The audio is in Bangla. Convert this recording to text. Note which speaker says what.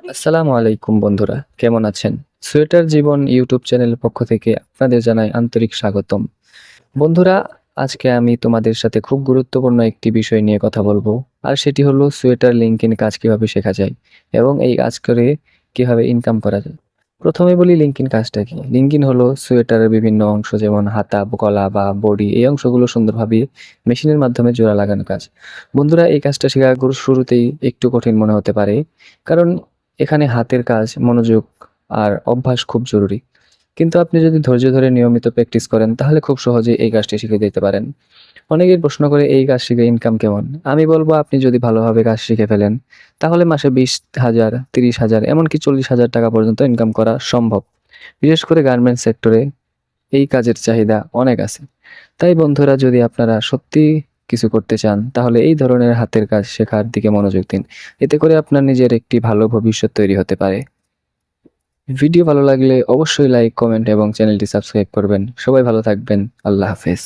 Speaker 1: আসসালামু আলাইকুম বন্ধুরা, কেমন আছেন? সোয়েটার জীবন ইউটিউব চ্যানেলের পক্ষ থেকে আপনাদের জানাই আন্তরিক স্বাগতম। বন্ধুরা, আজকে আমি তোমাদের সাথে খুব গুরুত্বপূর্ণ একটি বিষয় নিয়ে কথা বলবো। আর সেটি হলো সোয়েটার লিঙ্কিং কাজ কিভাবে শেখা যায় এবং এই কাজ করে কিভাবে ইনকাম করা যায়। প্রথমে বলি লিঙ্কিং কাজটা কি। লিঙ্কিং হলো সোয়েটারের বিভিন্ন অংশ যেমন হাতা, গলা বা বডি এই অংশগুলো সুন্দরভাবে মেশিনের মাধ্যমে জোড়া লাগানো কাজ। বন্ধুরা, এই কাজটা শেখা শুরুতেই একটু কঠিন মনে হতে পারে, কারণ এখানে হাতের কাজ, মনোযোগ আর অভ্যাস খুব জরুরি। কিন্তু আপনি যদি ধৈর্য ধরে নিয়মিত প্র্যাকটিস করেন তাহলে খুব সহজেই এই কাজটি শিখে দিতে পারেন। অনেকেই প্রশ্ন করে এই কাজ শিখে ইনকাম কেমন? আমি বলবো আপনি যদি ভালোভাবে কাজ শিখে ফেলেন তাহলে মাসে 20,000, 30,000 এমনকি 40,000 টাকা পর্যন্ত ইনকাম করা সম্ভব। বিশেষ করে গার্মেন্টস সেক্টরে এই কাজের চাহিদা অনেক আছে। তাই বন্ধুরা, যদি আপনারা সত্যি কিছু করতে চান তাহলে এই ধরনের হাতের কাজ শেখার দিকে মনোযোগ দিন। এতে করে আপনার নিজের একটি ভালো ভবিষ্যৎ তৈরি হতে পারে। ভিডিও ভালো লাগলে অবশ্যই লাইক, কমেন্ট এবং চ্যানেলটি সাবস্ক্রাইব করবেন। সবাই ভালো থাকবেন। আল্লাহ হাফেজ।